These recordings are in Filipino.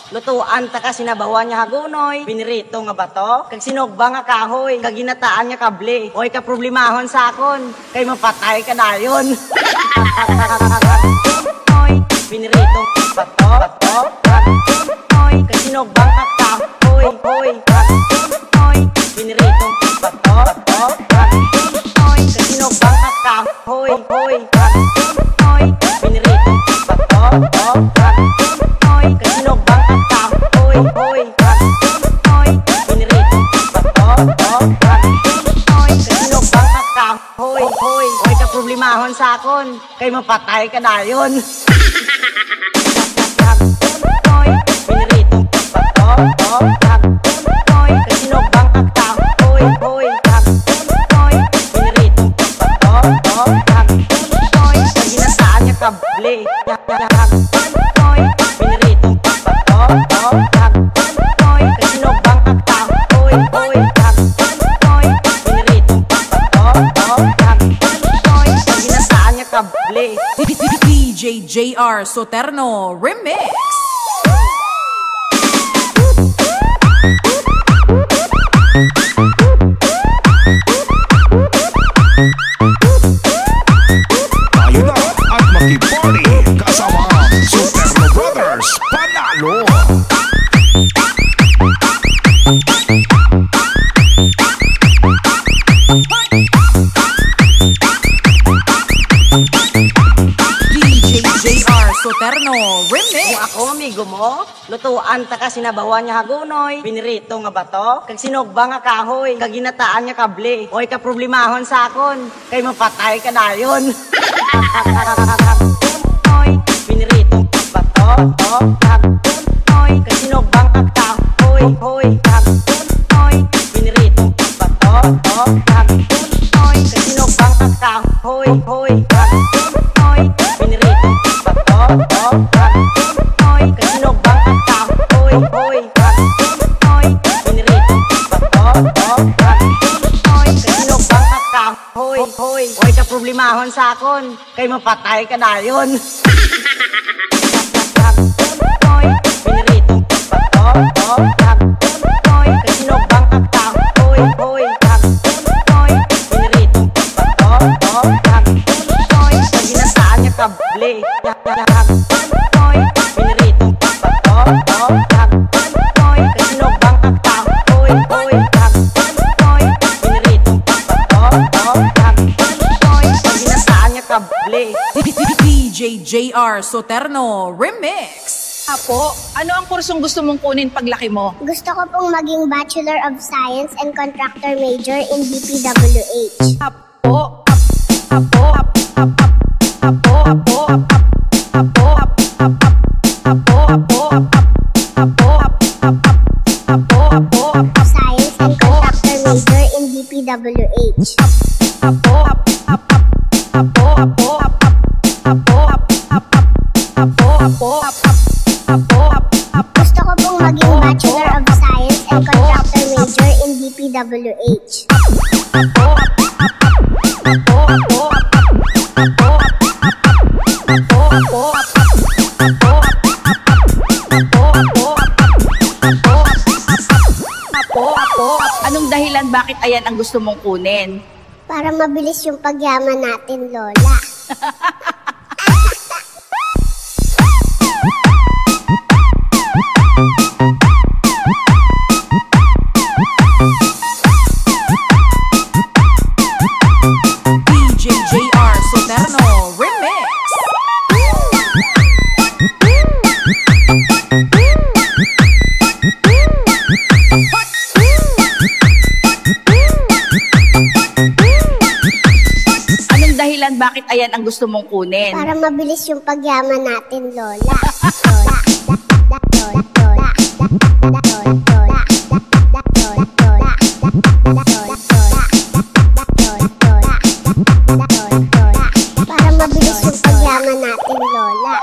Lutuan ta ka sinabawan niya hagunoy, pinirito nga bato, kag sinugba nga kahoy, kag ginataan nga kable. Oy ka problemahon sa akon, kay mapatay ka dayon. Oy, pinirito bato, oy, kag sinugba nga kahoy, oy, pinirito bato, oy, kag sinugba nga kahoy, oy, pinirito bato, oy, kag sinugba hoy, pinirito bato, hoy, kasino bang ka, hoy, ka problemahon sa akon, kay mapatay ka dayon. Hoy, pinirito bato, hoy, kasino bang ka, hoy, pinirito bato, hoy, kaginasaan niya kable, hoy, pinirito bato, DJ JR Soterno Remix. Tayo na at makiparty kasama ang Soterno Brothers. Panalo! Soterno Remix. Kung ako, amigo mo, lutuan ta ka sinabawan niya hagunoy, pinirito nga bato, kag sinugba nga kahoy, kag ginataan nga kable. Oy ka problemahon sa akon, kay mapatay ka dayon. Oy, pinirito bato, oy, kag sinugba nga kahoy, oy, pinirito bato, oy, kag sinugba nga kahoy, oy, pinirito hoy, kasino bang ka, hoy, pinirito bato, hoy, kasino bang ka, hoy, ka problemahon sa akon, kay mapatay ka dayon. Hoy, pinirito bato, hoy, kasino bang ka, hoy, pinirito bato, hoy, kaginasaan niya kable. Hoy, pinirito bato, hoy, kasino bang ka, hoy, pinirito bato, hoy, kaginasaan niya kable. DJ JR Soterno Remix. Apo, ano ang kursong gusto mong kunin paglaki mo? Gusto ko pong maging Bachelor of Science and Contractor Major in DPWH. Apo, apo, apo, apo, apo, apo, Science and Contractor Major in DPWH. Gusto ko pong maging Bachelor of Science and Contractor Major in DPWH. Anong dahilan bakit ayan ang gusto mong kunin? Para mabilis yung pagyaman natin, Lola. DJ JR Soterno Remix. Anong dahilan bakit ayan ang gusto mong kunin? Para mabilis yung pagyaman natin, Lola. Para mabilis yung pagyaman natin, Lola.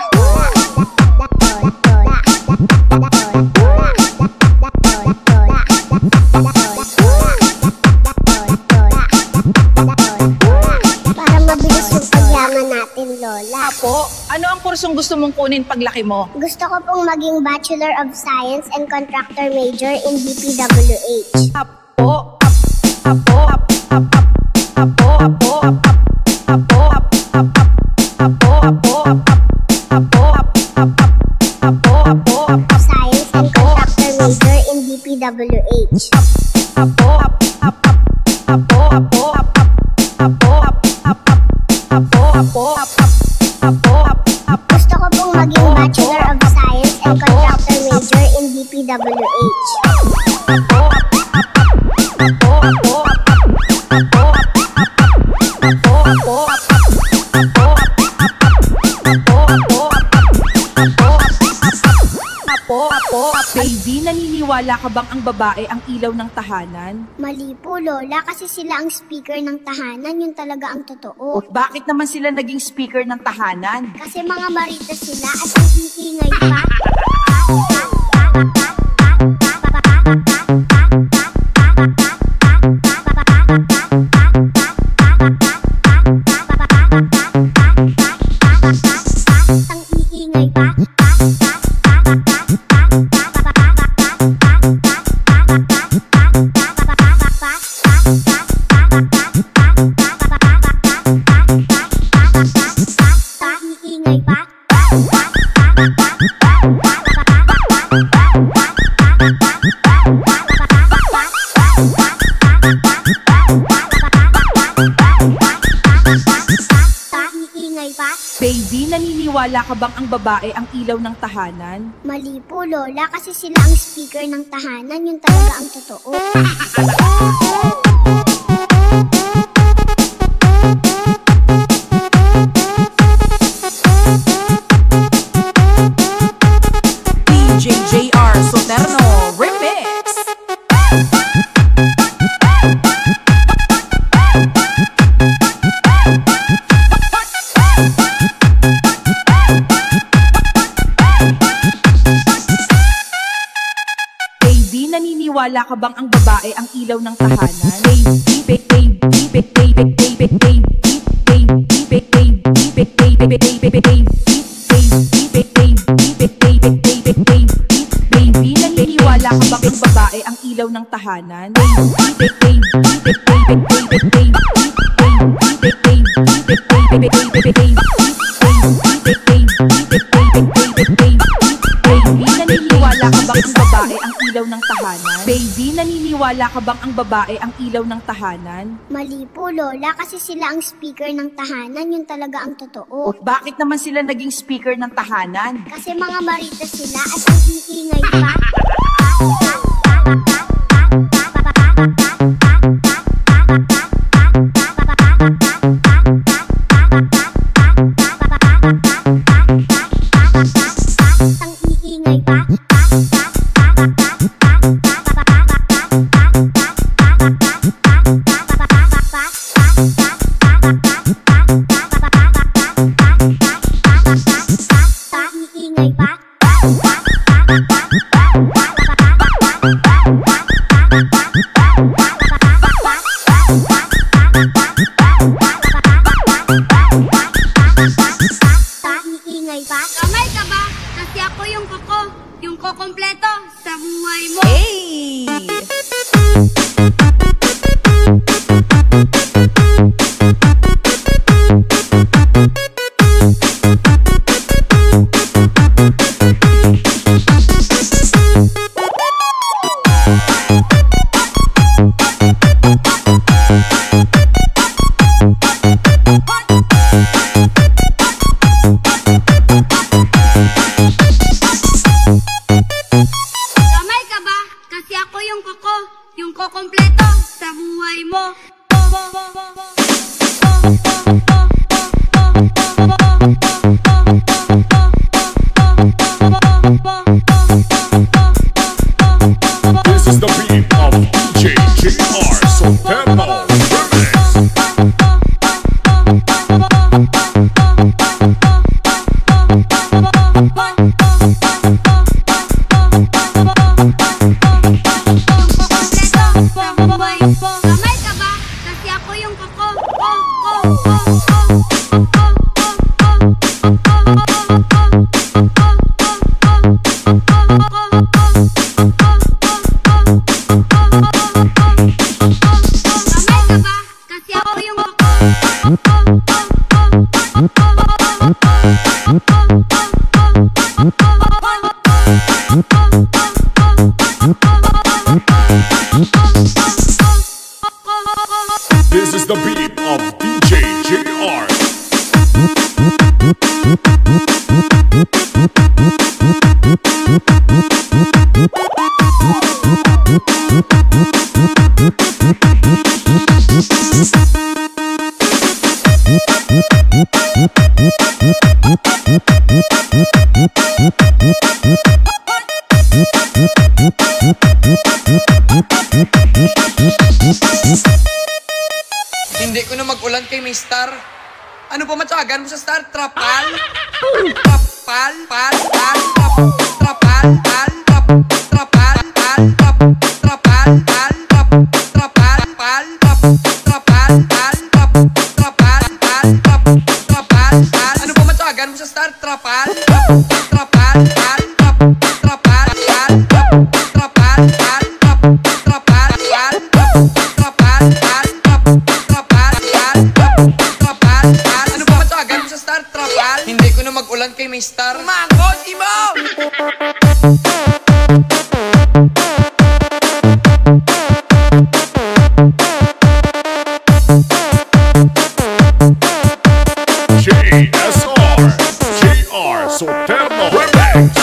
Para mabilis yung pagyaman natin, Lola. Apo, ano ang kursong gusto mong kunin paglaki mo? Gusto ko pong maging Bachelor of Science and Contractor Major in DPWH. Apo, apo, apo, apo, apo, apo, Science and Contractor Major in DPWH. Gusto ko pong maging Bachelor of Science and Contractor Major in DPWH. Baby, naniniwala ka bang ang babae ang ilaw ng tahanan? Mali po, Lola, kasi sila ang speaker ng tahanan. Yun talaga ang totoo. Bakit naman sila naging speaker ng tahanan? Kasi mga marita sila at ang iingay pa. Ang iingay pa. Iingay pa. Iingay pa. Baby, naniniwala ka bang ang babae ang ilaw ng tahanan? Mali po, Lola, kasi sila ang speaker ng tahanan. Yun talaga ang totoo. DJ JR Soterno Remix. Baby, naniniwala ka bang ang babae ang ilaw ng tahanan? Baby, naniniwala ka bang ang babae ang ilaw ng tahanan? Baby, naniniwala ka bang ang babae ang ilaw ng tahanan? Baby, naniniwala Naniniwala ka bang ang babae ang ilaw ng tahanan? Mali po, Lola, kasi sila ang speaker ng tahanan, yun talaga ang totoo. Bakit naman sila naging speaker ng tahanan? Kasi mga marites sila at ang iingay pa. Ang iingay pa. Iingay pa. Iingay pa. Kamay ka ba? Kasi ako yung kokompleto sa buhay mo. Hey! Kamay ka ba? Kasi ako yung kokompleto sa buhay mo. This is the beat of DJ JR Soterno Remix. Kokompleto sa buhay mo. Kamay ka ba? Kasi ako yung Kamay ka ba? Kasi ako yung This is the beat of DJ JR. Hindi ko na mag-ulan kay May Star. Ano pa matyagan mo sa Star? Trapal? Trapal? Pal? Pal? Trapal? Pal? Trapal? Pal? Trapal? Pal? Trapal? Pal? Trapal? Pal? Trapal? Pal? Trapal? Pal? Ano pa matyagan mo sa Star? Trapal? Trapal? Pal? Trapal? Pal? Trapal? Pal? Trapal? Pal? Trapal? Pal? Trapal? Ano ba matyagan mo sa Star? Trapal? Hindi ko na mag-ulan kay May Star. Mango, Timo! JSR JR Soterno Remix.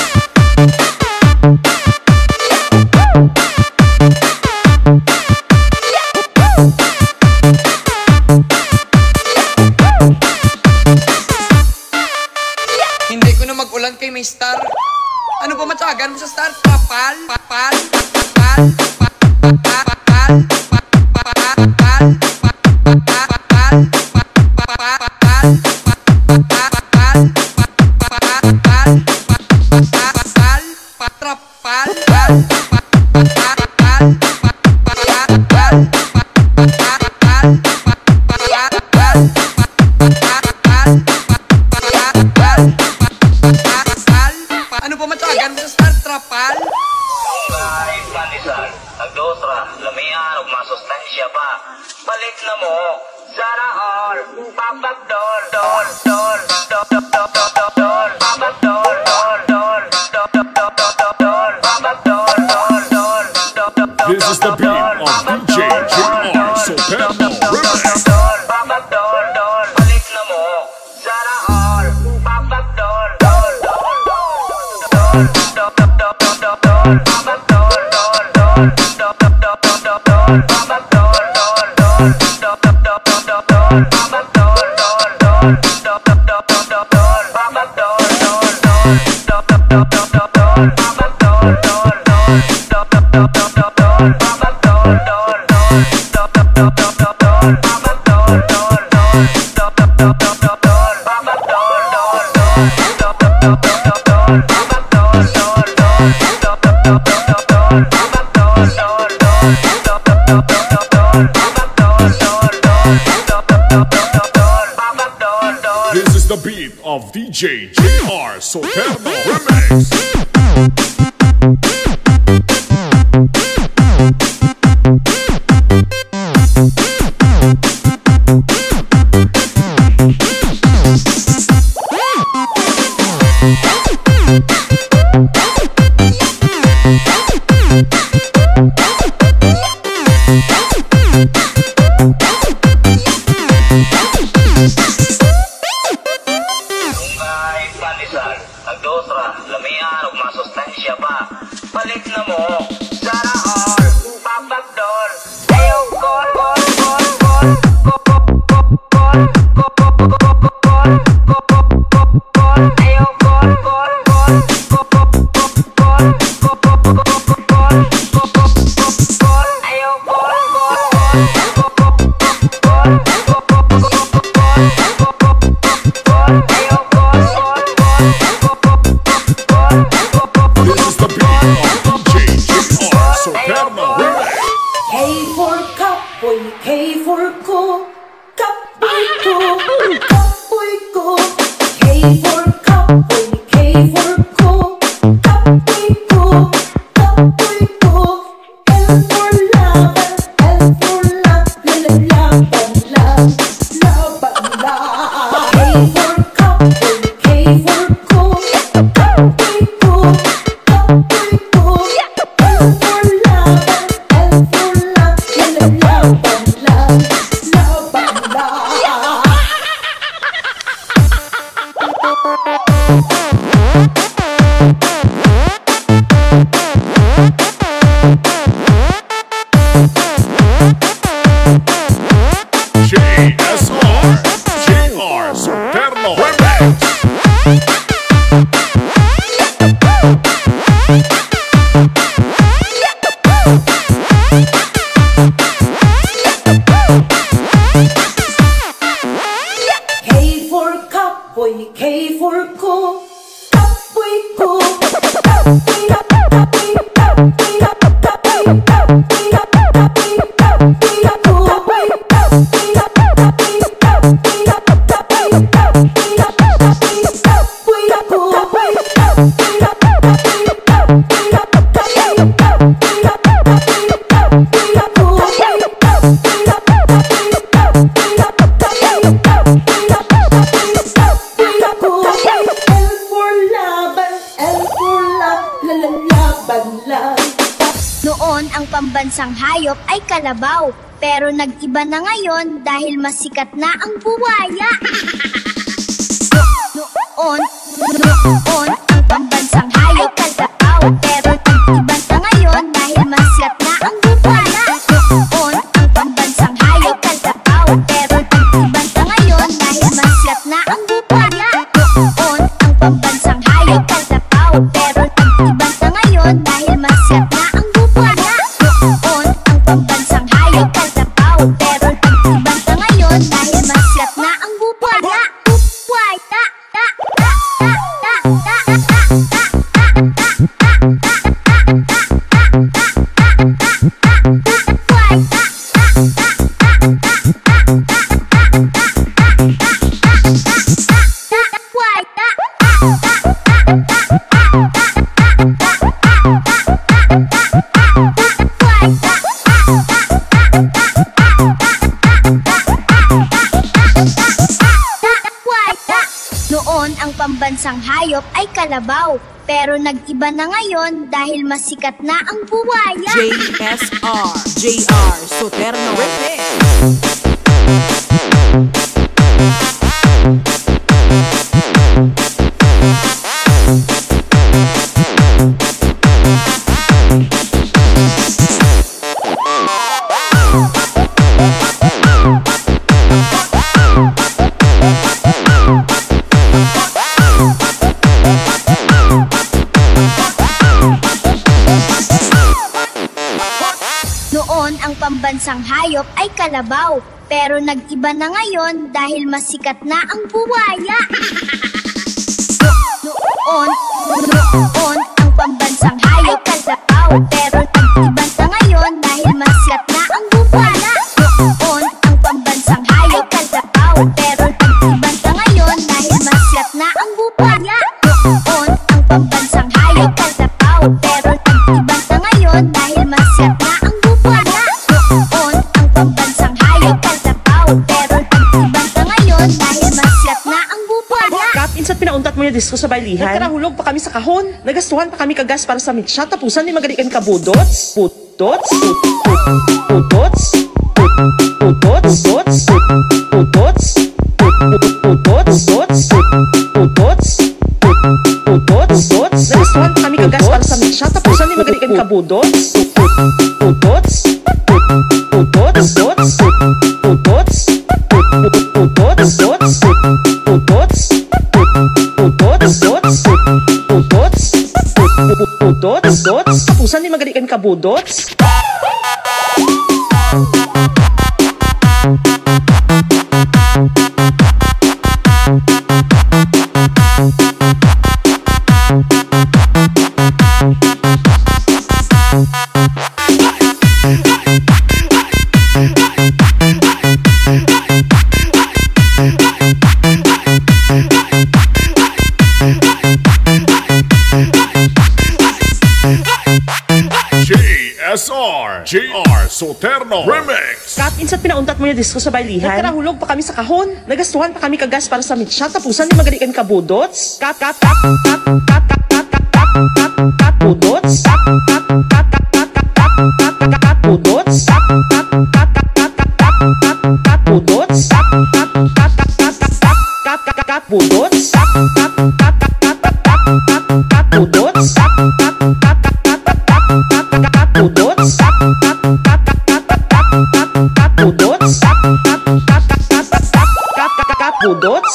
Hindi ko na mag-ulan kay May Star. Ano ba matyagan mo sa Star? Trapal? Papal? Papal? Papal? Papal? Ano pa matyagan mo sa Star? Trapal? Kahit manisan, nagdosra, lamian, ug masustansya pa. Balik na mo, sana all, papagdol, dol, dol, dol, dol, dol, dol, dol, papagdol, dol, dol, dol, dol, dol, dol, dol, papagdol, dol, dol, dol, dol, dol. This is the beat This is the beat of DJ JR Soterno Remix. Nagdosra, lamian, ug masustansya pa. Balik na mo, sana all, babagdol. Ayaw call, call, call, call, ayaw call, call, call, ayaw This is the beat of DJ JR Soterno Remix. K for kapoy, K for ko, kapoy ko, kapoy ko. K for kapoy, K for ko, kapoy ko, kapoy ko. L for laban, L for laban, laban, laban, laban. K for kapoy, K for ko, kapoy ko, kapoy ko. L for laban, L for laban, laban, laban, laban. JSR JR Soterno Remix. K for kapoy, K for ko, kapoy ko, kapoy, kapoy, kapoy, kapoy, kapoy, kapoy, kapoy, kapoy, kapoy, kapoy, Noon ang pambansang hayop ay kalabaw, pero nag-iba na ngayon dahil masikat na ang buwaya. Noon ang pambansang hayop ay kalabaw, pero nag-iba na ngayon dahil masikat na ang buwaya. Noon ang pambansang hayop ay kalabaw, pero nag-iba na ngayon dahil masikat na ang buwaya. Noon ang pambansang hayop ay kalabaw, pero nag-iba na ngayon dahil masikat na ang buwaya. Noon ang pambansang hayop ay kalabaw, pero nag-iba na ngayon dahil masikat na ang buwaya. Noon ang pambansang hayop ay kalabaw, pero nag-iba na ngayon dahil masikat na ang buwaya. JSR JR Soterno Remix. pambansang hayop ay kalabaw. Pero nag-iba na ngayon dahil masikat na ang buwaya. Noon ang pambansang hayop kalabaw. Pero nag-iba na ngayon dahil masikat na ang buwaya. Noon ang pambansang hayop kalabaw. Pero nag-iba na ngayon dahil masikat na ang buwaya. Noon ang pambansang hayop kalabaw. Pero nag-iba na ngayon dahil masikat na ang buwaya. Noon ang pambansang hayop kalabaw. Pero nag-iba na ngayon dahil masikat na ang buwaya. Kap, insat pinauntat mo yung disco sa bailihan. Nagkarahulog pa kami sa kahon. Nagastuhan pa kami kagas para sa mitsa. Tapusan ni magalikan ka budots. Putots. Putots. Putots. Putots. Putots. Putots. Putots. Putots. Nagastuhan pa kami kagas para sa mitsa. Tapusan ni magalikan ka budots. Putots. Putots. Putots. Putots. Putots. Putots. Putots. Tapusan ni magalikan ka budots. JR Soterno Remix. Kap, insat pinauntat mo yung disco sa bailihan. Nagkarahulog pa kami sa kahon. Nagastuhan pa kami kagas para sa mitsa. Tapusan ni magalikan ka budots. Kap, budots. Budots. Budots. Budots. Budots. Pudots. Pudots.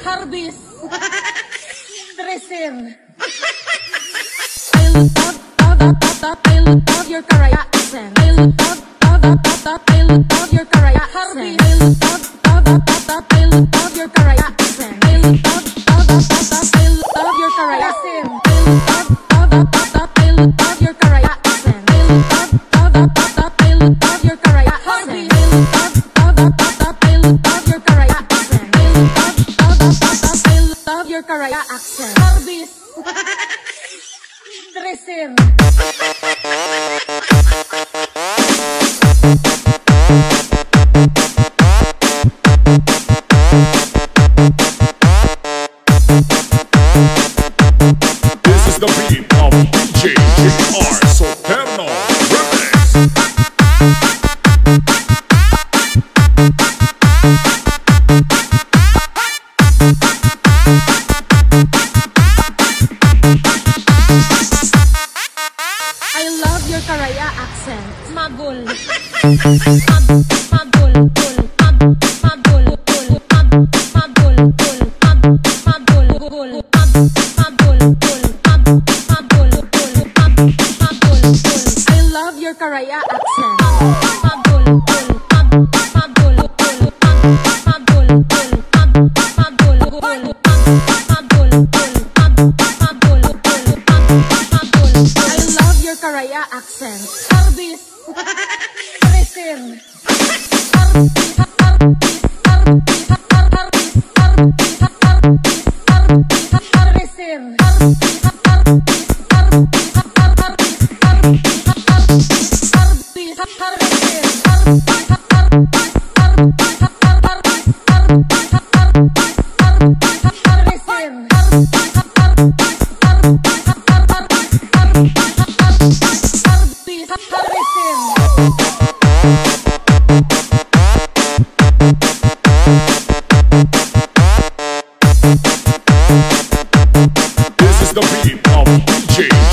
Harvest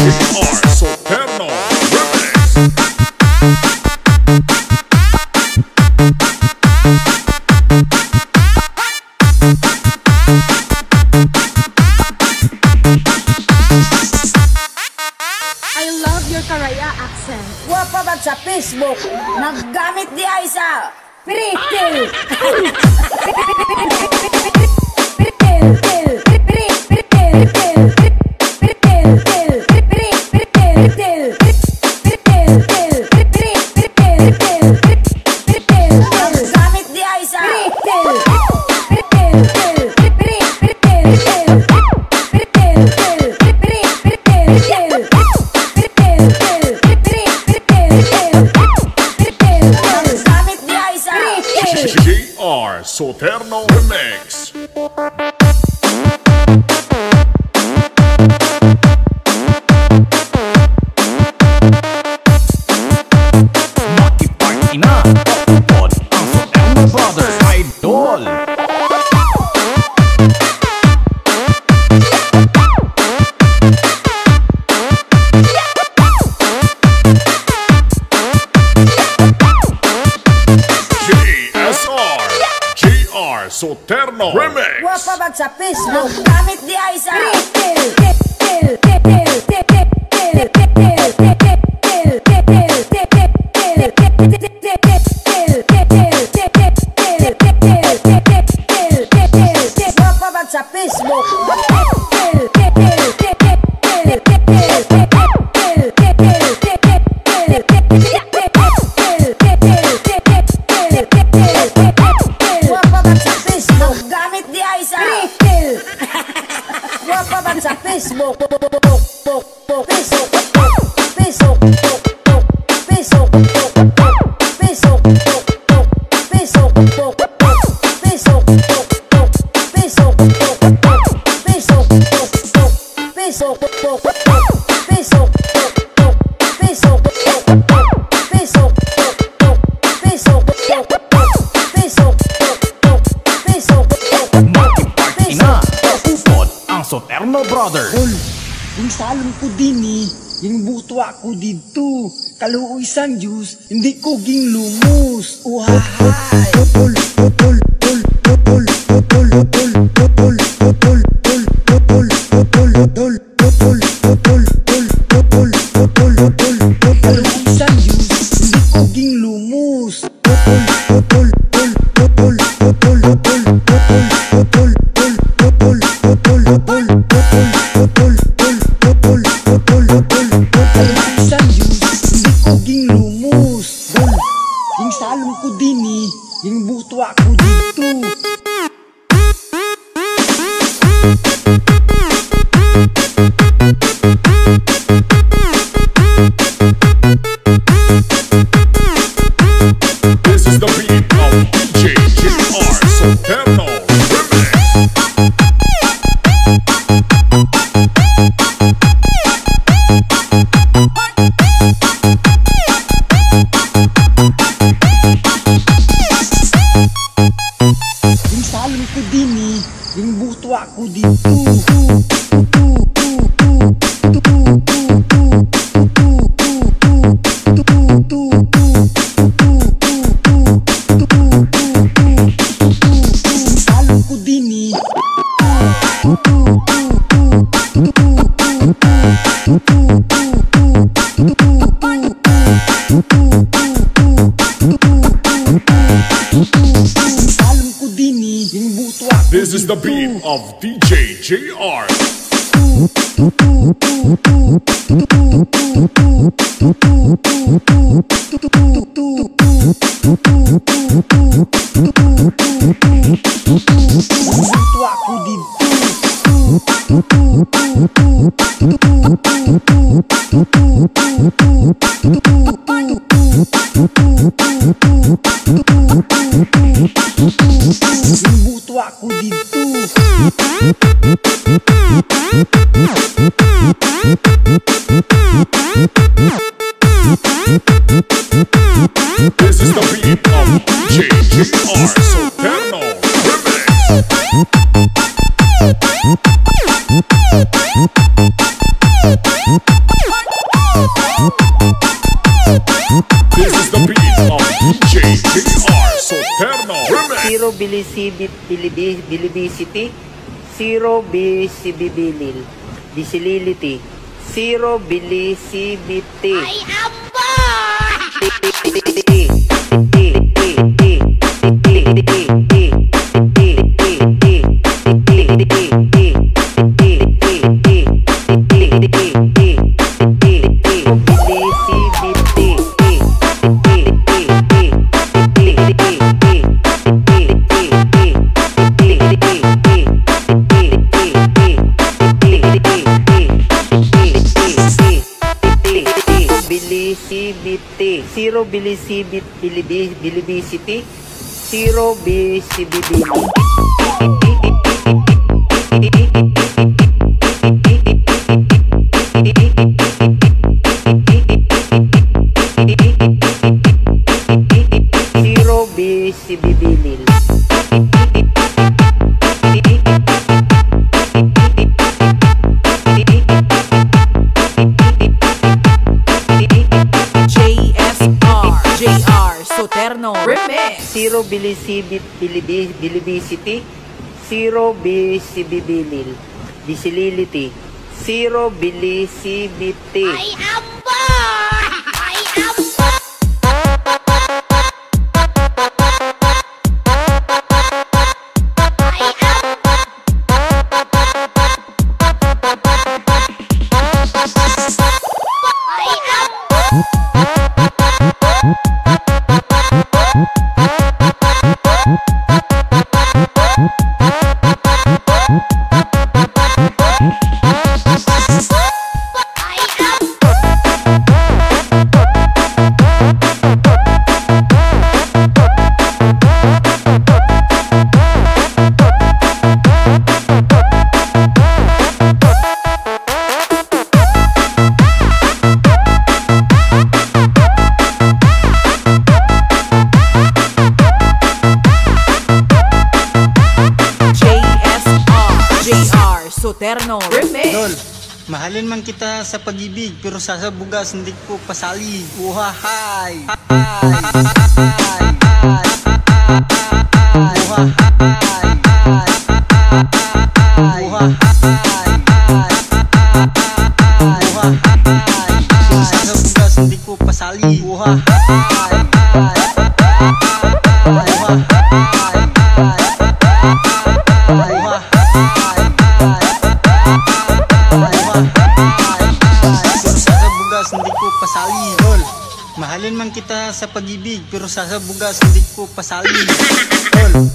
JR Soterno Remix. I love your Karaya accent. Wapa ba sa Facebook? Naggamit di ay sa Pritil! Naggamit di ay sa JR Soterno Remix. Makiparty na! Pod ang Soterno Brothers Idol! JR Soterno Remix. Wapa ba sa Facebook? Gamit di ay sa Wapa ba sa Facebook? Wapa ba sa Facebook? Gamit di ay sa Wapa ba sa Facebook? Makiparty na! Pod ang Soterno Brothers! Yung salon ko din yung butwa ko dito. Kaluoy sang juice, hindi ko ging lumus. Uhahay! Kaluoy sang juice, hindi ko ging lumus. Isang juice, hindi ko ging lumus. Yung salon ko din yung butwa ko dito. This is the beat of DJ JR Soterno Remix. Yung salon ko din yung butwa ko dito. Salon ko din salon ko din yung butwa ko. This is the beat of DJ JR. Butwa ko dito. Yung butwa ko dito. This is the beat of DJ JR Soterno Remix. Bilisibicity, 0 Bisibibilil, Bisilility, 0 Bilisibiti. Ay, amba! Zero Bilisibicity, 0 Bisibibilil. Zero Bisibibilil. JR Soterno Remix. 0 Bilisibicity, 0 Bisibibilil, Bisilility, 0 Bilisibiti. Ay, amba! Ay, amba! Soterno Remix. Dol, mahalin man kita sa pag-ibig, pero sa bugas hindi ko pasali. Uhahay! Sa bugas hindi ko pasali. Hindi ko pasali. Dol, mahalin man kita sa pag-ibig, pero sa bugas hindi ko pasali. Dol,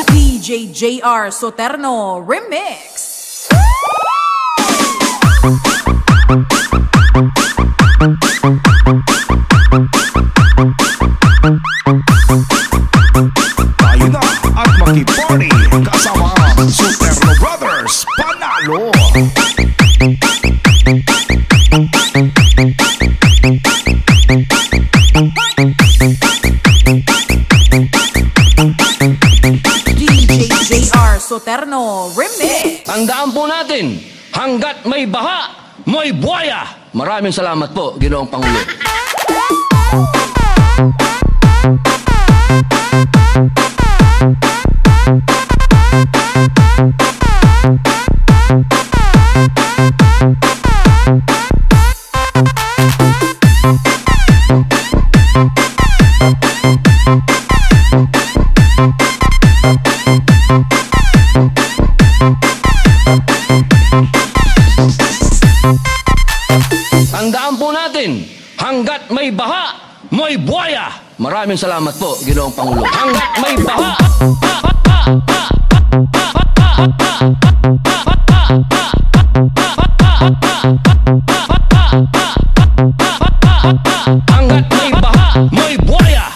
DJ JR Soterno Remix. Tayo na at makiparty kasama ang Soterno Brothers. Panalo! DJ JR Soterno Remix. Tandaan po natin, hanggat may baha, may buhaya. Maraming salamat po, Ginoong Pangulo. Tandaan po natin, hanggat may baha, may buhaya. Maraming salamat po, Ginoong Pangulo. Hanggat may baha, hanggat may baha, may buhaya.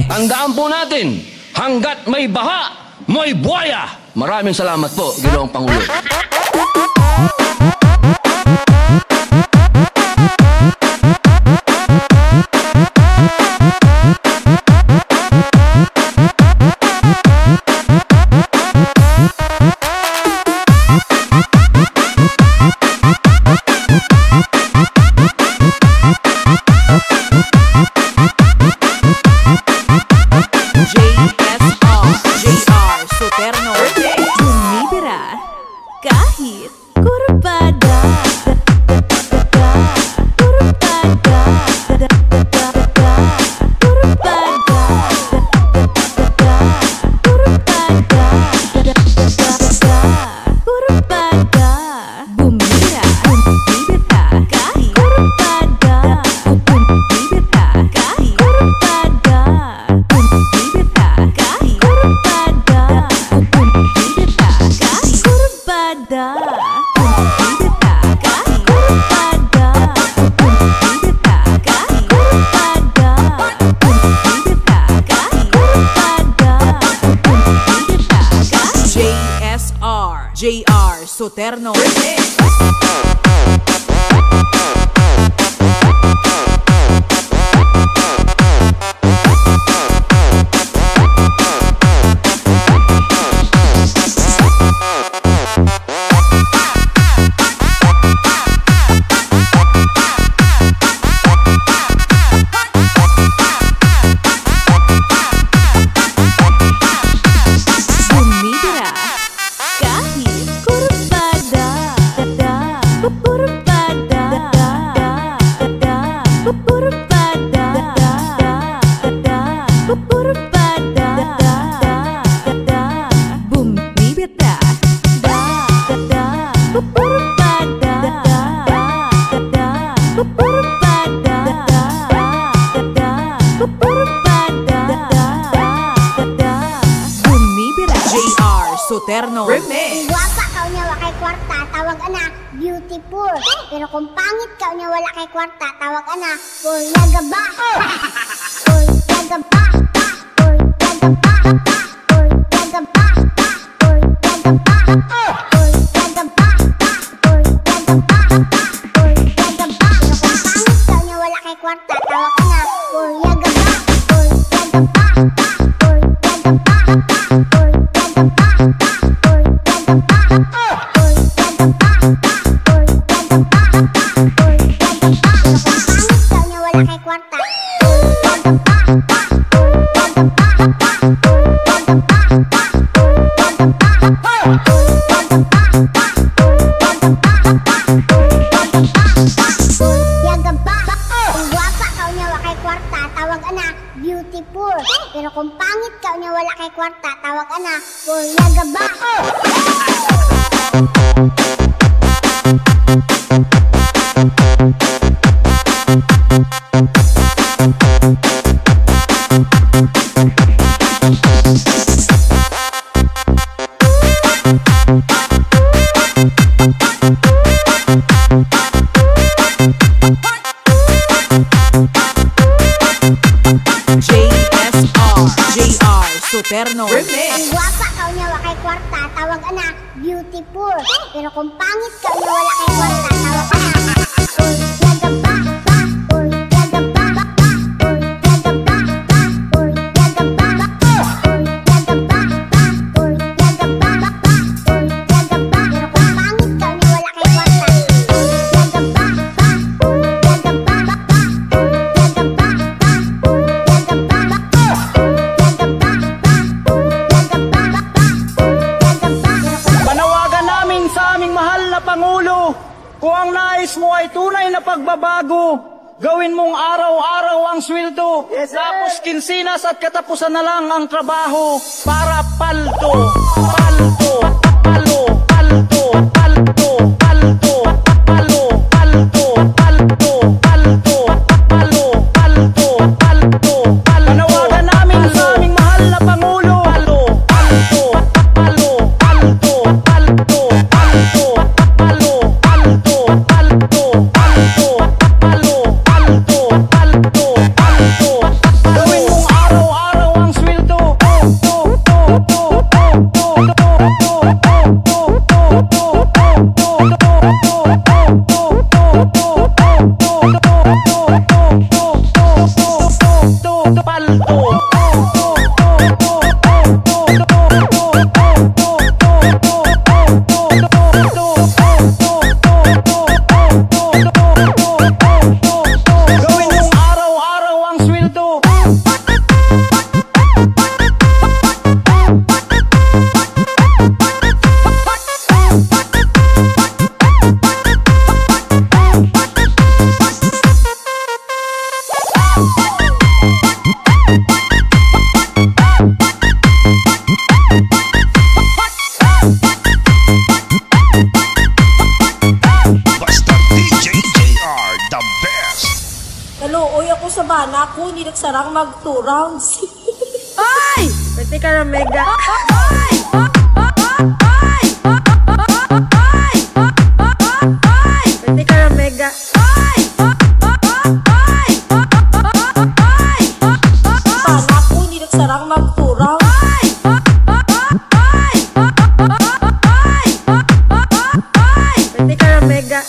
Tandaan po natin, hanggat may baha, may buhaya. Maraming salamat po, Ginoong Pangulo. JR Soterno. Bumibira kahit kurbada. JR Soterno. Soterno. Guwapa ka unya wa kay kwarta, tawag ana beautiful. Pero kung pangit ka unya wala kay kwarta, tawag ana pulyaga-ba. Pulyaga-ba. Pulyaga-ba. Pulyaga-ba. Pulyaga-ba. Pulyaga-ba. Pulyaga-ba. Pulyaga-ba. Pero kung pangit ka unya wala kay kwarta, tawag ana pulyaga-ba. Pulyaga-ba. Beautiful. Pero kung pangit ka unya wala kay kwarta, tawag ana pulyaga-ba. JR Soterno. Ang guwapa ka unya wa kay kwarta, tawag ana beautiful. Pero kung pangit ka unya wala kay kwarta, tawag ana pulyaga-ba. Pulyaga-ba. Pulyaga-ba. Pulyaga-ba. Pulyaga-ba. Pulyaga-ba. Pulyaga-ba. Pero kung pangit ka unya wala kay kwarta, pulyaga-ba. Pulyaga-ba. Panawagan namin sa aming mahal na Pangulo, kung ang nais mo ay tunay na pagbabago, gawin mong araw-araw ang sweldo. Tapos kinsinas at katapusan na lang ang trabaho para paldo, paldo, palo, paldo, paldo, paldo, palo, paldo, paldo, paldo, palo, paldo, paldo, palo. Panawagan namin sa aming mahal na Pangulo, paldo, paldo, palo, paldo, paldo, paldo, palo, paldo, paldo, paldo, palo, paldo, paldo, paldo. Gawin mong araw palto. Gawin mong araw-araw ang sweldo. Basta DJ JR, the best. Naluoy ako sa bana ko, hindi nagsarang mag 2 rounds. Ay! Pwede ka na mega. Ay! Pwede ka na mega. Bana ko, hindi nagsarang mag 2 rounds. Pwede ka na mega.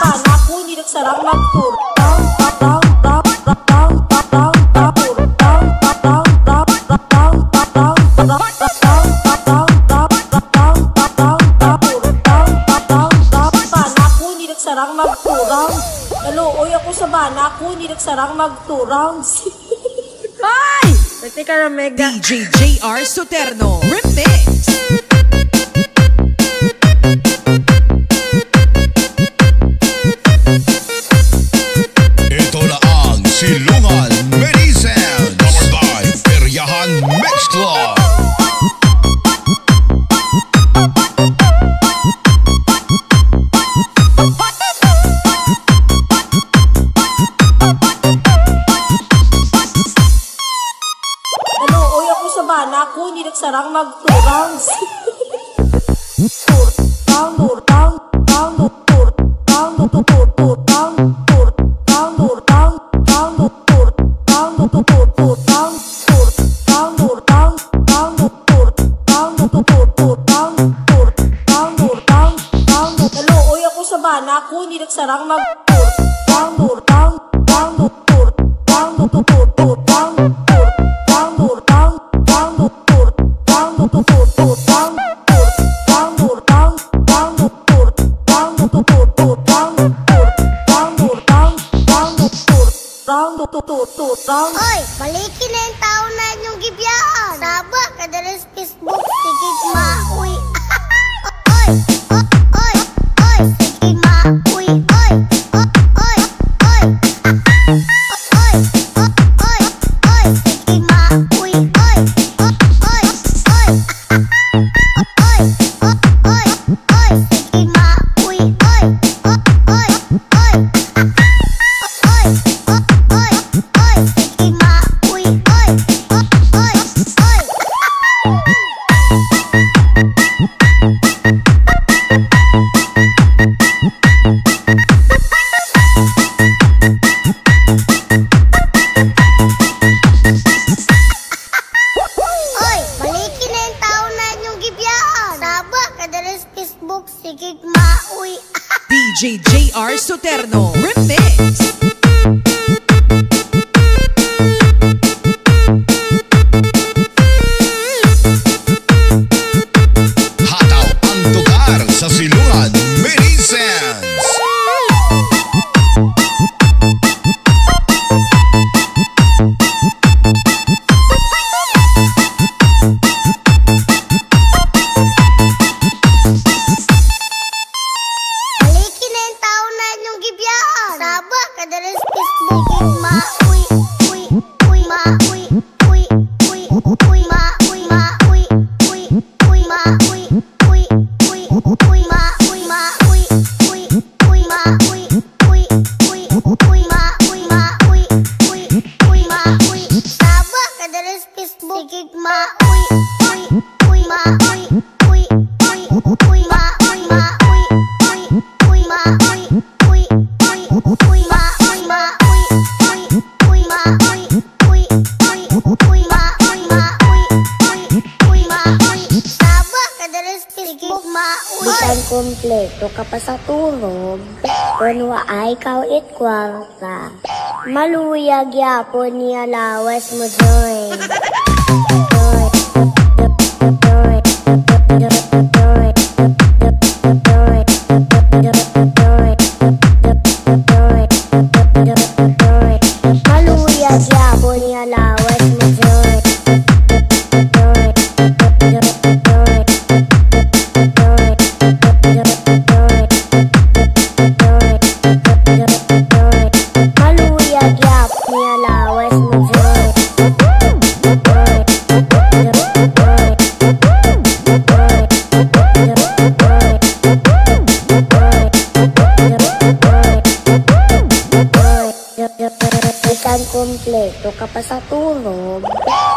Bana ko, hindi nagsarang mag 2 sarang mag 2 rounds. Naluoy ako sa bana ko, hindi nagsarang mag 2 rounds. Ay! Pwede ka na mega. DJ JR Soterno Remix. Ito na ang Silungan Medicine, powered by Peryahan Mix Club. Naluoy ako sa bana ko, hindi nagsarang mag 2 rounds. Naluoy ako sa bana ko, hindi nagsarang mag Oy, balikin na yung tao na inyong gibiyaan. Saba, kadalas Facebook, sige mauy. Oy, oy, oy, sige mauy. Oy, oy, oy, oy, oy, oy, sige mauy. Oy, oy, oy, oy, oy, oy, sige mauy. Oy, oy, oy. Oy, balikin na yung tao na inyong gibiyaan. Saba, kadalas Facebook, sige mauy. DJ JR Soterno Remix. Hataw ang lugar sa Silungan Medicine. Balikin na yung tao na inyong gibiyaan. Saba, kadalas Facebook, sige mauy. Uy, uy, mauy. Uy, uy, uy, mauy. Mauy, uy, uy, mauy. Uy, uy, uy, mauy. Mauy, uy, uy, mauy. Uy, uy, uy, mauy. Mauy, uy, uy, mauy. Saba, kadalas Facebook, sige mauy. Uy, uy, mauy. Uy, uy, uy, mauy. Mauy, uy, uy, mauy. Uy, uy, uy, mauy. Mauy, uy, uy, mauy. Uy, uy, uy, mauy. Mauy, uy, uy, mauy. Saba, kadalas Facebook mauy. Bisan kompleto ka pa sa turog. Kung ay ikaw kwarta, maluyag yapon niya lawas mo join. Maluyag yapon niya lawas mo join. Maluyag yap niya lawas mo joy. Ikan kompleto ka pa sa tulog,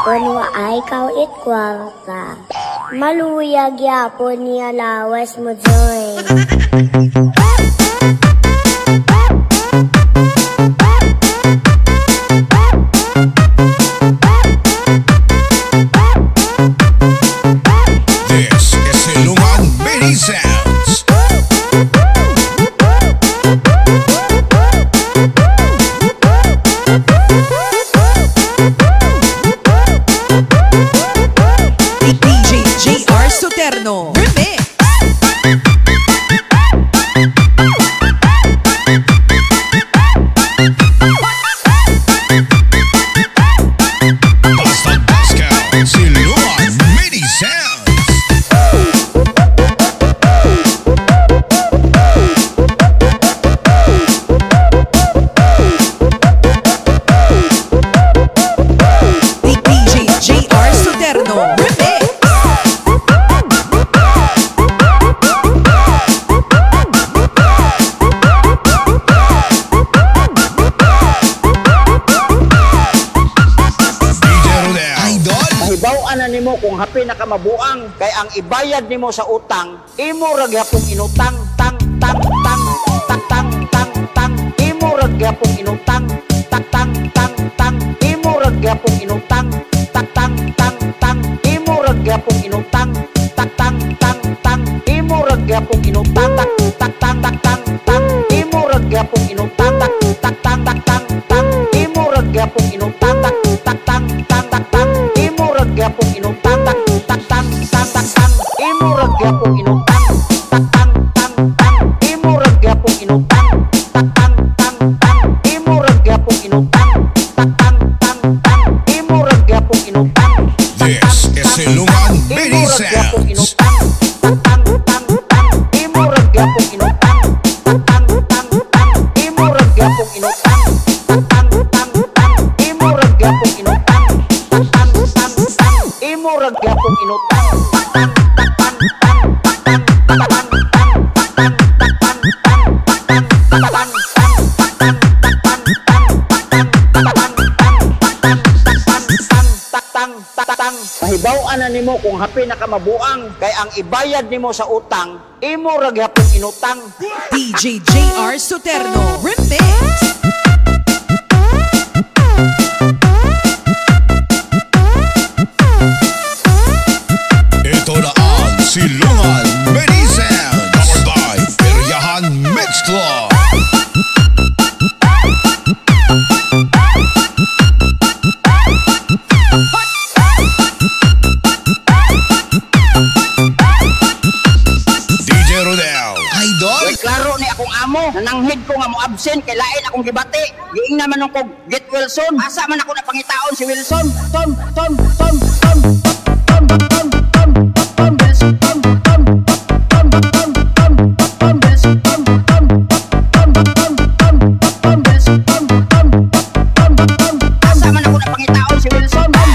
kung ay ikaw kwarta, maluyag yapon niya lawas mo joy. This is Silungan Mini Sounds. DJ JR Soterno Remix. Basta Pascal, Silungan Mini Sounds. DJ JR Soterno Remix. Mahibaw-an na nimo kung hapi na ka mabuang, kay ang ibayad nimo sa utang, imo ragyapong inutang, tang tang tang tang tang tang tang, imo ragyapong inutang, tang tang tang tang, imo ragyapong inutang, tang tang tang tang, imo ragyapong inutang, tang tang tang tang, imo ragyapong inutang, tang tang tang tang tang, imo ragyapong inutang, tang tang tang tang tang, imo ragyapong inutang, tang tang tang tang tang, imo ragyapong inutang, tang tang tang tang tang, imo ragyapong inutang, tang tang tang tang, imo ragyapong inutang, tang tang tang tang, imo ragyapong inutang, tang tang tang tang, imo ragyapong inutang. This is Silungan Mini Sounds. Tang tang tang tang, imo ragyapong inutang, tang tang tang tang, imo ragyapong inutang, tang tang tang tang, imo ragyapong inutang, tang tang tang tang, imo ragyapong inutang, tang tang tang tang, tang tang tang tang, tang tang tang tang, mahibaw-an na nimo kung hapi na ka mabuang, kay ang ibayad nimo sa utang, imo ragyapong inutang. DJ JR Soterno Remix. Ito na ang Silungan Mini Sounds, powered by Peryahan Mix Club. DJ Rodel, Idol. Way klaro ni akong amo, nananghid ko nga mo absent kay lain akong gibati. Giing naman ko get Wilson. Asa man ako na pangitaon si Wilson. Tom. Asa man ako na pangitaon si Wilson. Asa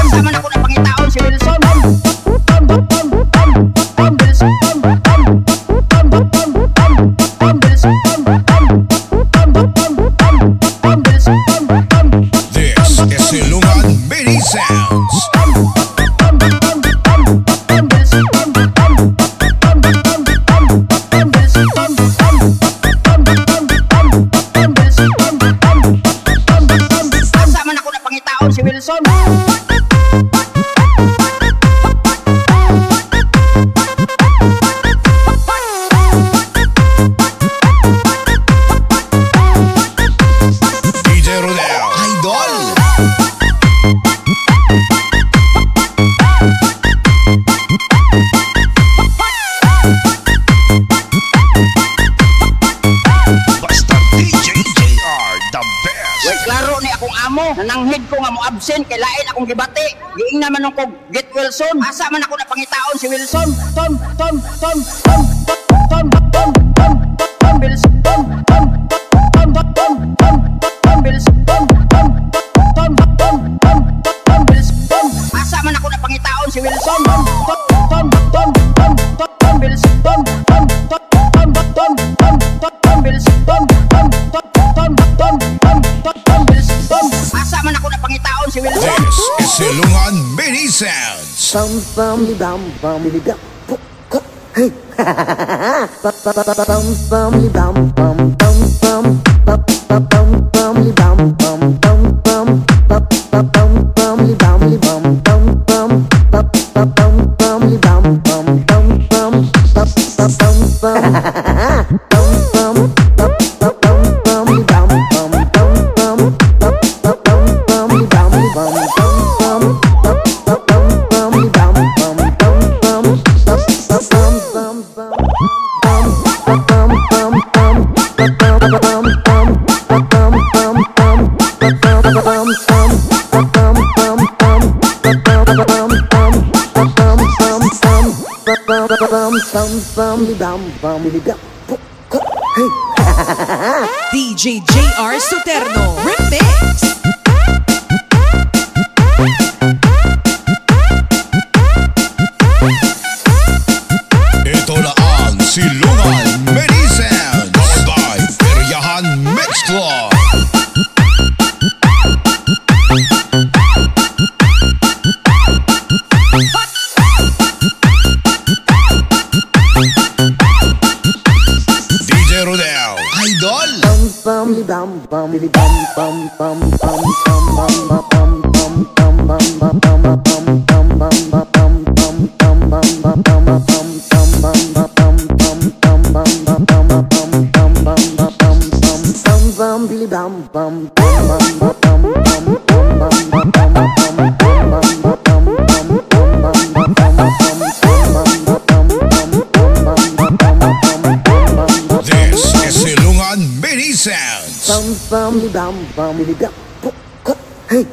man ako na pangitaon si Wilson. This is Silungan Mini Sounds. pangitaon si Wilson. DJ Rodel Idol. Basta DJ JR the best. Way klaro ni akong amo, nananghid ko nga mo absent kay lain akong gibati. Giing naman nung kog get Wilson. Asa man ako na pangitaon si Wilson. Tom Wilson. Asa man ako na pangitaon si Wilson. Asa man ako na pangitaon si Wilson. This is Silungan Mini Sounds. Hey. DJ JR Soterno Remix. Ito na ang Silungan Mini Sounds. Powered by Peryahan Mix Club. DJ Rodel Idol. This is Silungan Mini Sounds. Hey.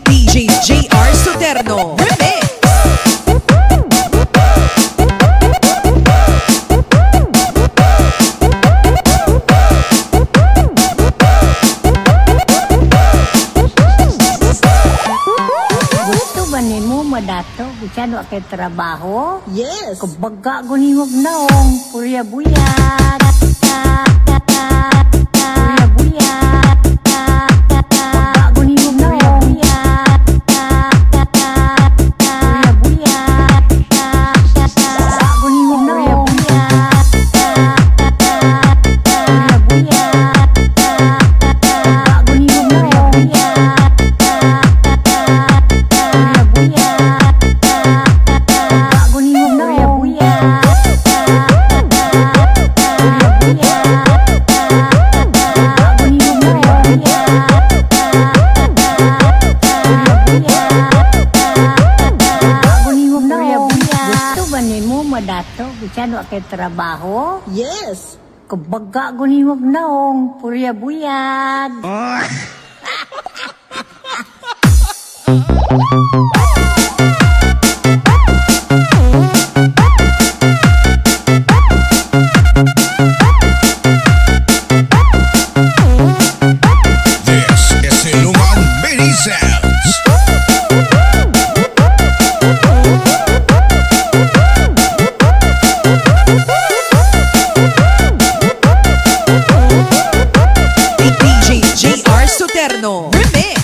DJ JR Soterno Remix. Gusto ba ni mo madato? Bisyado kay trabaho? Yes. Kumbaga gunihog naong purya buyat. Bisyado kay trabaho? Yes. Kumbaga gunihog naong purya buyad. This is Silungan Mini Sounds. DJ JR Soterno Remix.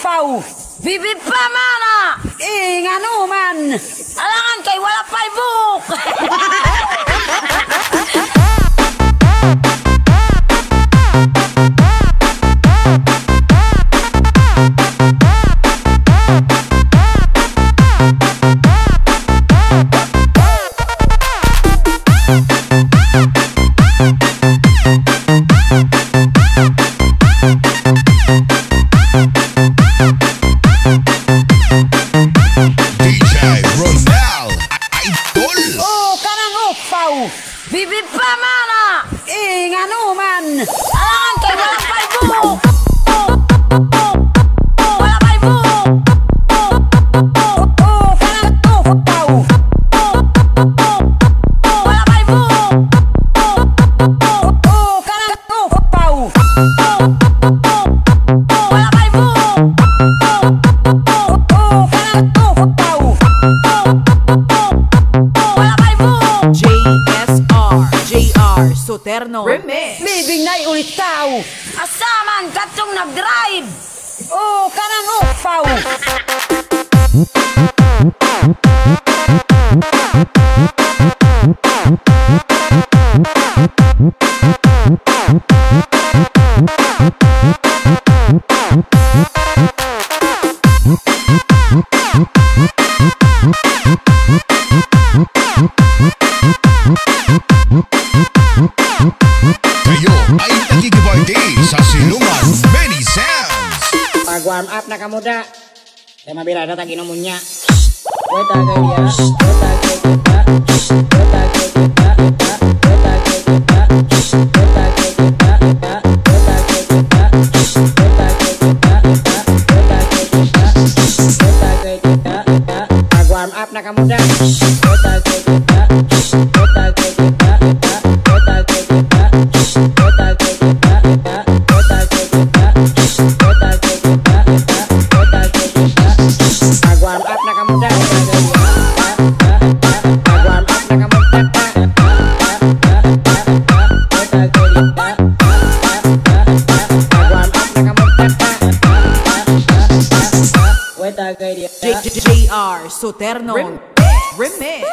upaw, bibib pa mana, inganuman, alangan kay wala pa'y buhok. Bibib pa mana, inganuman, alangan kay wala pa'y buhok. Wala pa'y buhok. Kanang upaw. Wala pa'y buhok. Kanang upaw. Wala pa'y buhok. Kanang upaw. Wala pa'y buhok. JR Soterno Remix. Bibing na'y ulit tao, asaman katong nag-drive. Kanang upaw. Kayo ay nakikiparty sa Silungan Many Sounds. Pag-warm up na kamuda, kaya mabirada tag-inom mo niya. Weta kay dia, weta kay kita, weta kay kita, weta kay kita, weta kay kita, weta kay kita, weta kay kita, weta kay kita, weta kay kita. Pag-warm up na kamuda, weta kay kita, weta kay kita, weta kay kita, weta kay kita, weta kay kita, weta kay kita, weta kay kita. Pag-warm up na kamuda, pag-warm up na kamuda, weta kay kita, pag-warm up na kamuda, weta kay kita. JR Soterno Remix.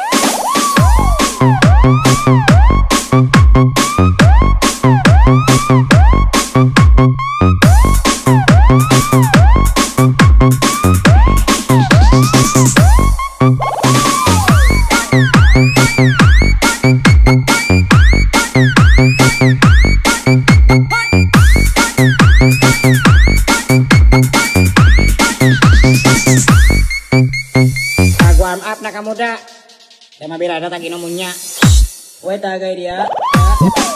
Pag-warm up na kamuda, kaya mabirada tag-inom mo niya. Weta kay dia,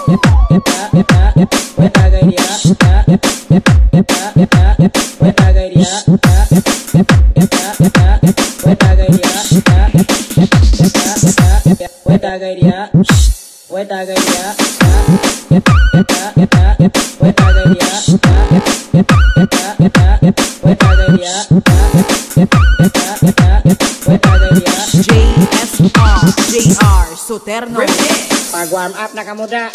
weta kay dia, weta kay dia, weta kay dia, weta kay dia, weta kay dia, weta kay dia, weta kay dia. JR Soterno Pag-warm up na kamuda.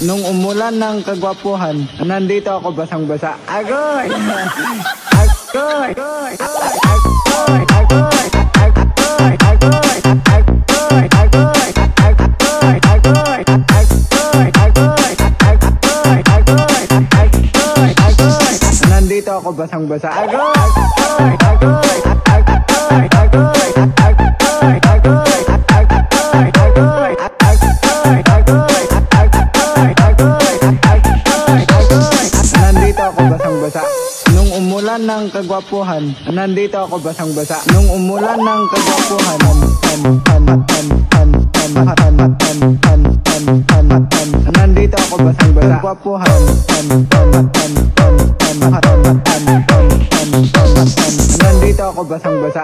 Nung umulan ng kagwapuhan, nandito ako basang-basa. Agoy! Agoy! Agoy! Agoy! Agoy! Agoy! Agoy! Agoy! Agoy! Agoy! Agoy! Agoy! Agoy! Agoy! Nandito ako basang-basa. Agoy! Agoy! Agoy! Agoy! Agoy! Nandito ako basang-basa. Nung umulan ng kagwapuhan, nandito ako basang-basa. Nung umulan ng kagwapuhan, nandito ako basang-basa. Kagwapuhan, nandito ako basang-basa.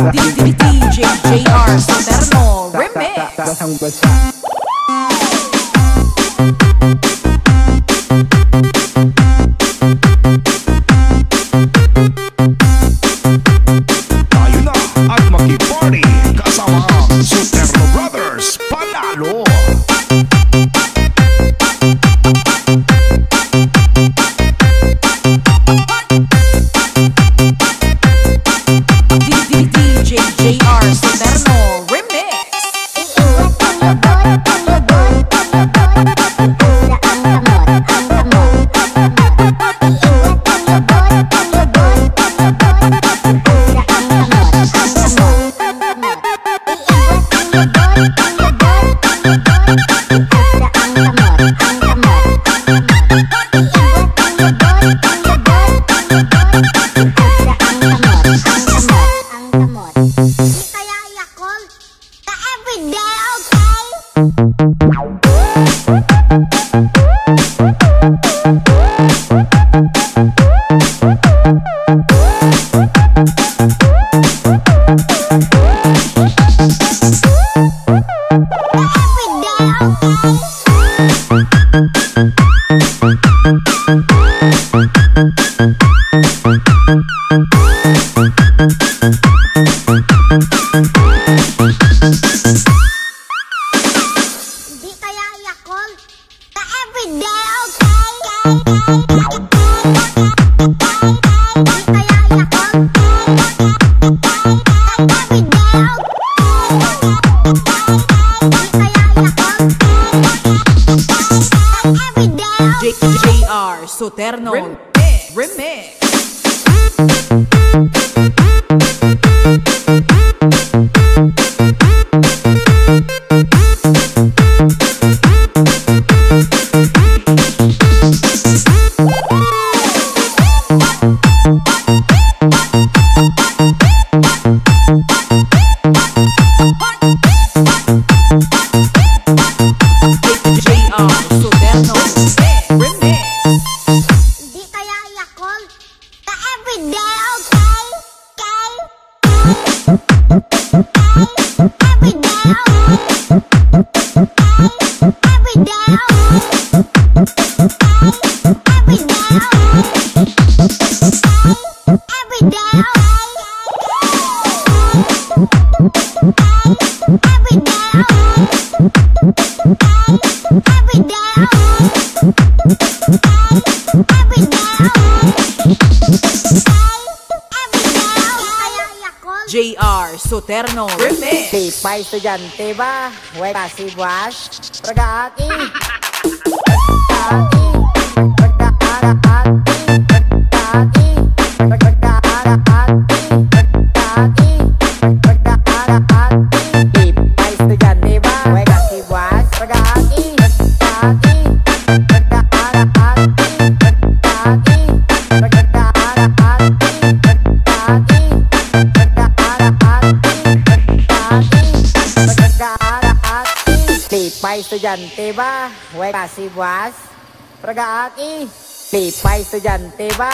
DJ JR Soterno Remix. Basang-basa. Tayo na at makiparty kasama JR Soterno Remix. JR Soterno Remix. Tipay estudyante ba? Huwag kasi buwas. Pragati. Tipay estudyante ba? Huwag kasi buwas. Pragati. Tipay estudyante ba?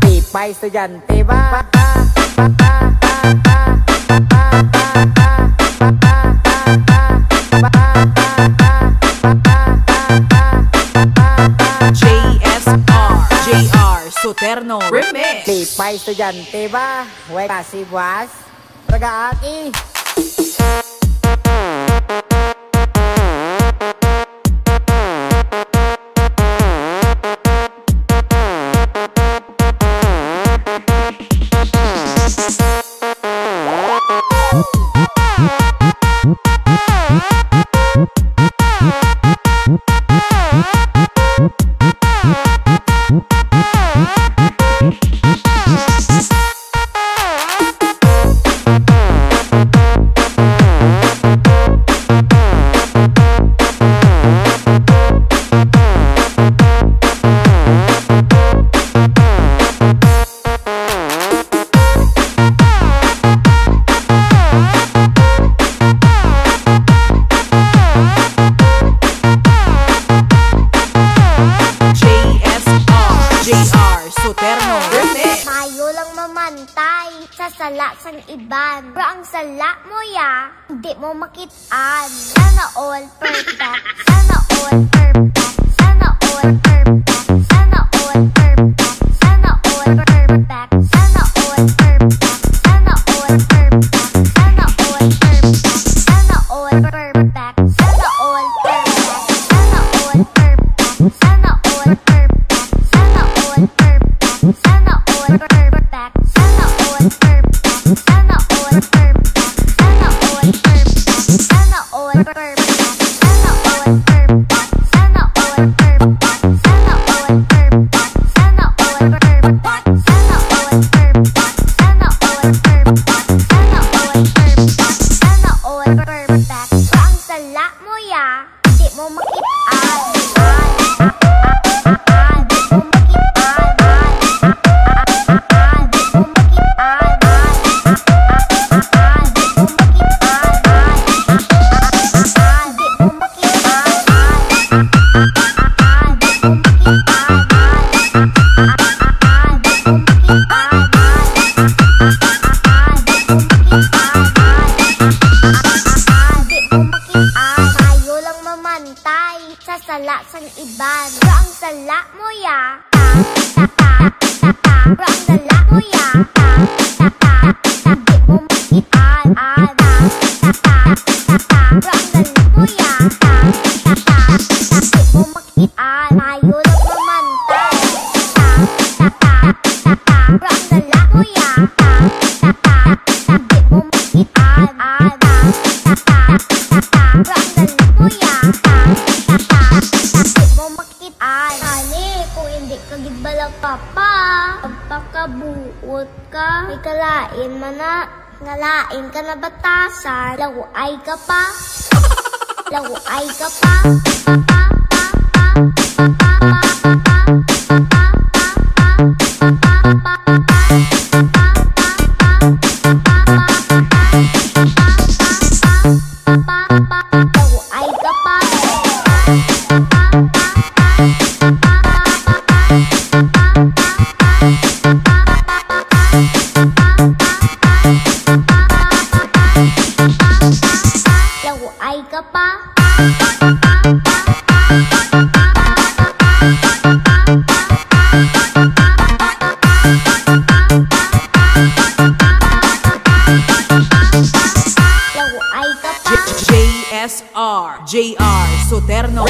Tipay estudyante ba? JR Soterno Remix. Tipay estudyante ba? Huwag kasi buwas. Pragati. Mayo lang mamantay sa sala sang iban. Pero ang sala mo ya, hindi mo makitaan. Sana all perfect, sana all perfect, sana all perfect, sana all perfect, sana all perfect, sana all perfect, sana all perfect, sana all perfect, sana all perfect, sana all perfect, sana all perfect, sana all perfect, sana all perfect, sana all perfect, sana all perfect, sana all perfect, sana all perfect, sana all perfect, sana all perfect. Ngalain ka na batasan, laway ka pa, laway ka pa. JR Soterno.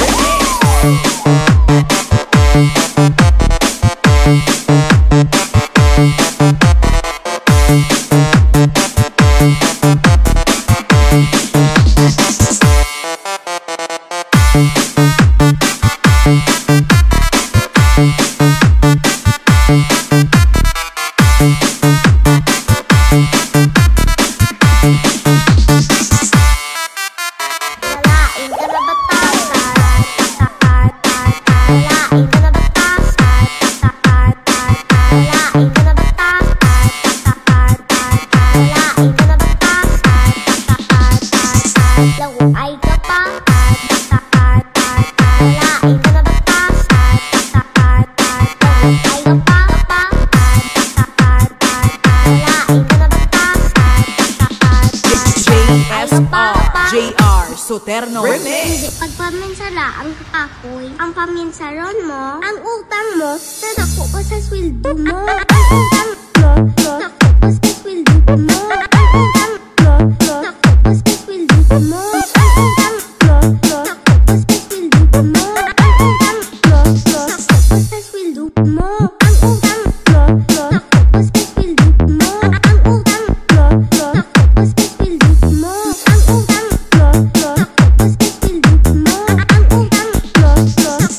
Soterno Remix. Pagpaminsala ang kakoy, ang paminsaron mo, ang utang mo, nadako pa sa sweldo mo. Ang utang mo, nadako pa sa sweldo mo. Ang utang mo, nadako pa sa sweldo mo. Ang utang mo, nadako pa sa sweldo mo. Ang utang mo, nadako pa sa sweldo mo. Ang utang mo, nadako pa sa sweldo mo. Ang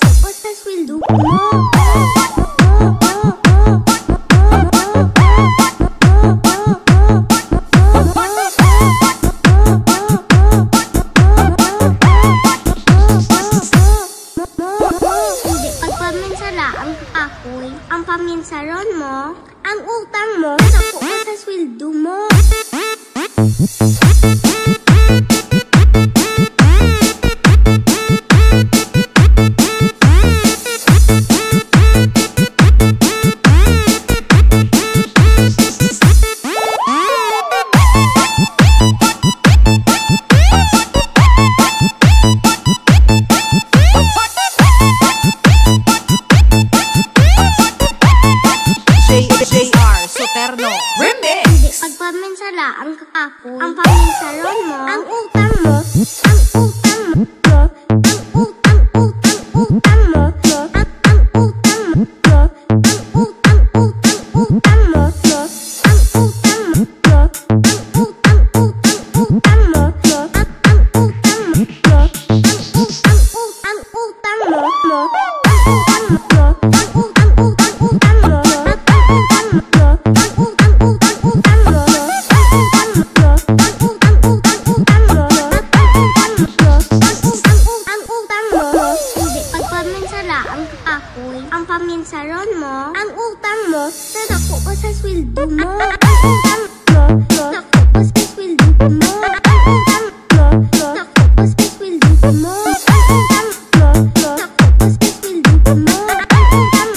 utang mo, nadako pa sa sweldo mo. Ang utang ang paminsaron mo, ang utang mo, nadako pa sa sweldo mo. Pagpaminsala ang kakakoy, ang paminsaron mo, ang utang mo, ang utang mo, ang utang mo, ang utang mo, ang utang mo, ang utang mo, ang utang mo, paminsala ang kakakoy. Ang paminsaron mo, ang utang mo, nadako pa sa sweldo mo. Ang utang mo, nadako pa sa sweldo mo. Ang utang mo, nadako pa sa sweldo mo. Ang utang mo, nadako pa sa sweldo mo. Ang utang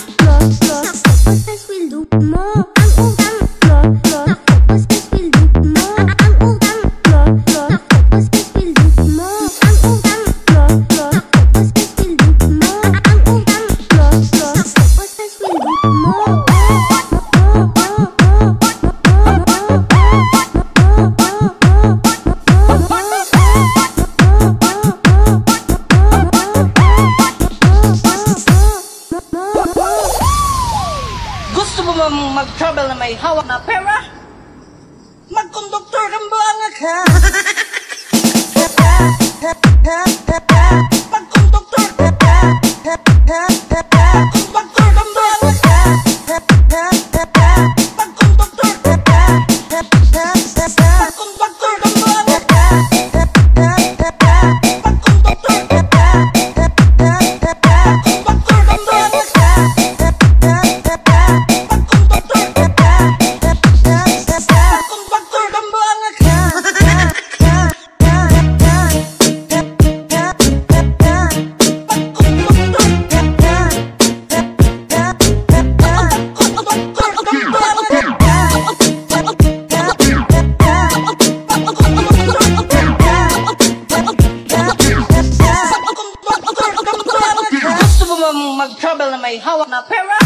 mo, nadako pa sa sweldo mo. Ang utang mo, nadako pa sa sweldo mo. Ang utang mo, nadako pa sa sweldo mo. Ang utang mo, nadako pa sa sweldo mo. Ang utang mo, nadako pa sa sweldo mo. Gusto mo bang mag-travel na may hawak na pera? Mag-conductor kang banga ka. Mag-conductor. Mag-conductor kang banga ka. Mag-conductor. Mag-conductor kang banga ka. Mag-travel na may hawak na pera?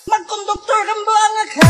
Mag-conductor kang banga ka.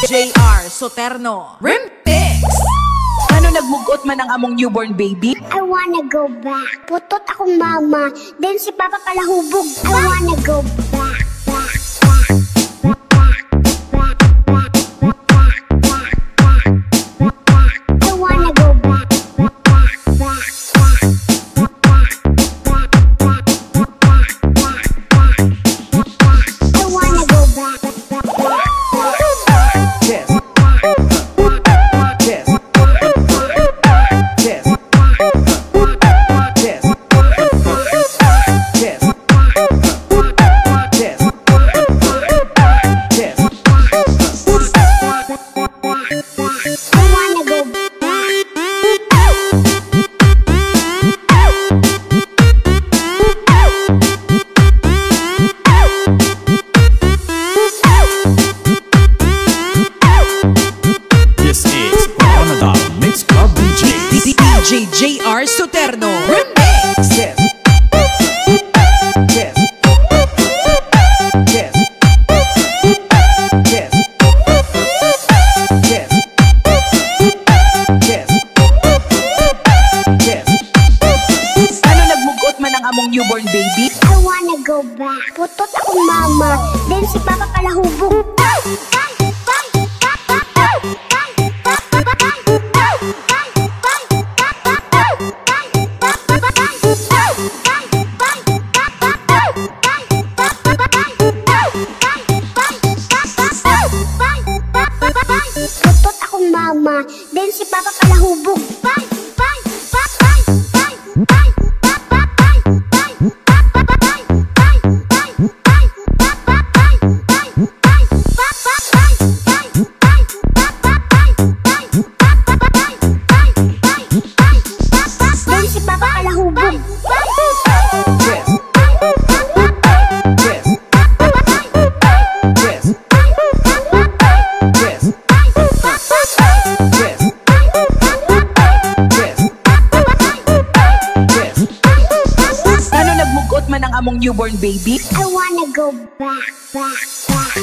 JR Soterno Rimpix. Ano nagmugot man ang among newborn baby? I wanna go back. Putot akong mama, then si papa palahubog. I wanna go back. I wanna go back. I wanna go back. JR Soterno Remix. Ano nagmugot man ang among newborn baby? I wanna go back. Putot akong mama, then si papa palahubog. Putot akong mama, then si papa palahubog. Bye, bye, bye, bye, bye, bye, bye, bye, bye, bye, bye, bye, bye, bye, bye, bye, bye, bye, newborn baby? I wanna go back, back, back.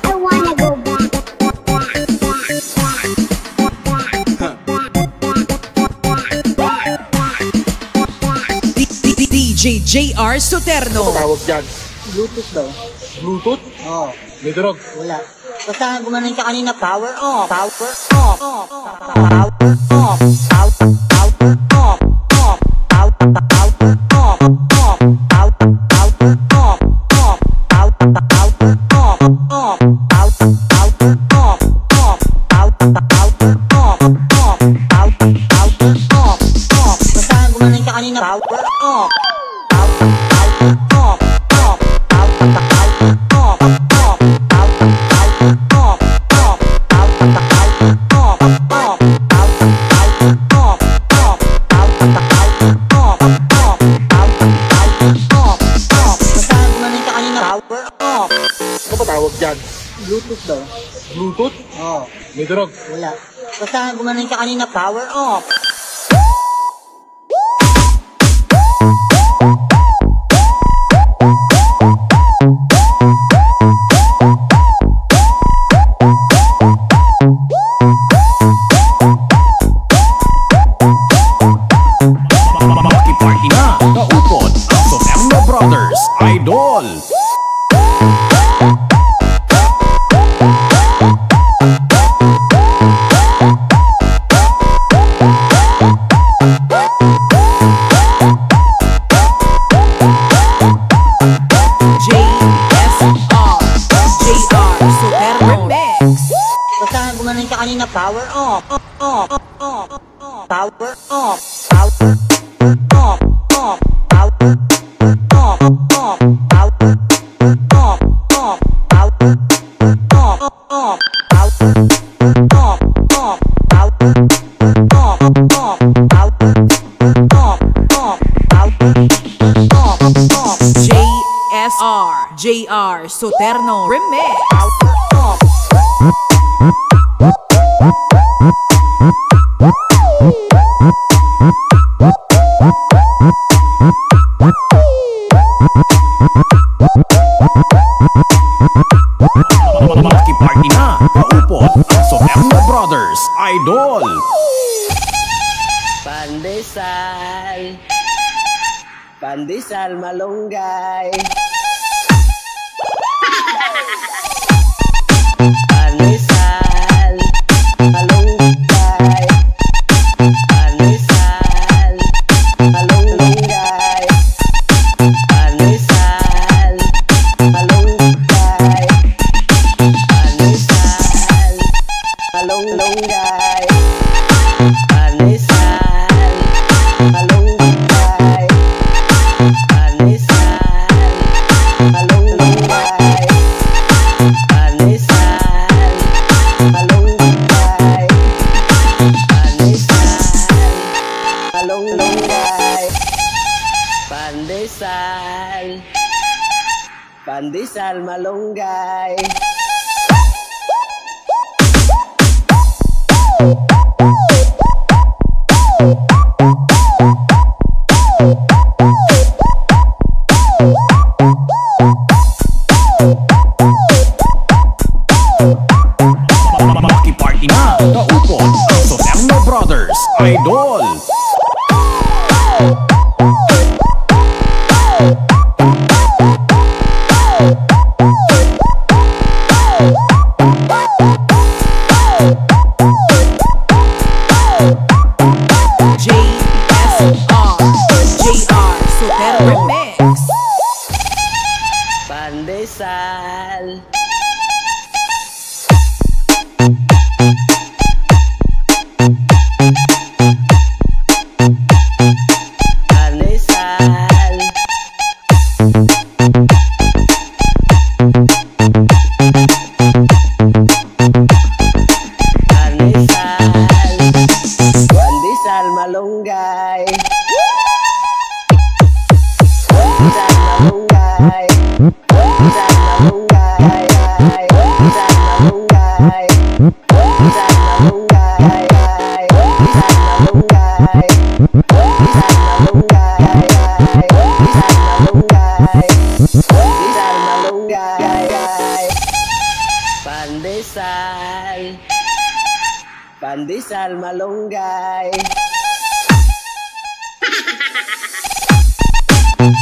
I wanna go back. DJ JR Soterno. Tawag dyan. Bluetooth daw. Bluetooth? Oo. May durog. Wala. Basta gumanon ka kanina, power off. Power off. Power off. Power off. Power off. Tawag dyan. Bluetooth daw. Bluetooth? Oo. May durog. Wala. Basta gumanon ka kanina, power off. Makiparty na, kaupod ang Soterno Brothers Idol. Basta gumanon ka kanina, power off. Power off. Power off. Power off. Power off. Power JR Soterno Remix. Makiparty na, kaupod ang Soterno Brothers Idol. Pandesal, pandesal malunggay. Pandesal malunggay. Pandesal malunggay. Pandesal malunggay. Pandesal malunggay. Pandesal malunggay. Pandesal malunggay. Pandesal, pandesal malunggay. Makiparty na, kaupod ang Soterno Brothers Idol. JR Soterno Remix. Pandesal. Pandesal. Pandesal. Pandesal malunggay. Pandesal malunggay.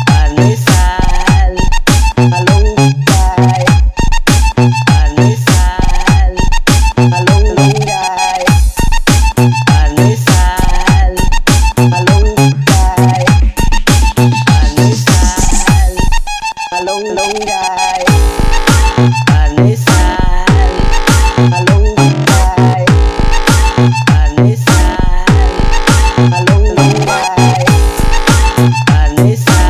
Pandesal malunggay. Pandesal malunggay. Pandesal malunggay. Pandesal malunggay. Pandesal malunggay. Pandesal malunggay. Pandesal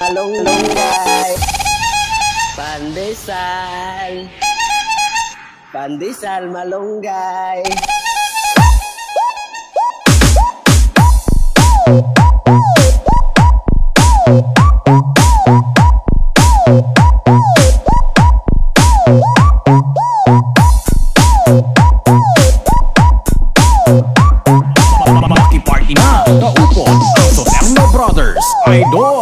malunggay. Pandesal Pandesal malunggay. Makiparty na, kaupon, Soterno Brothers, Idol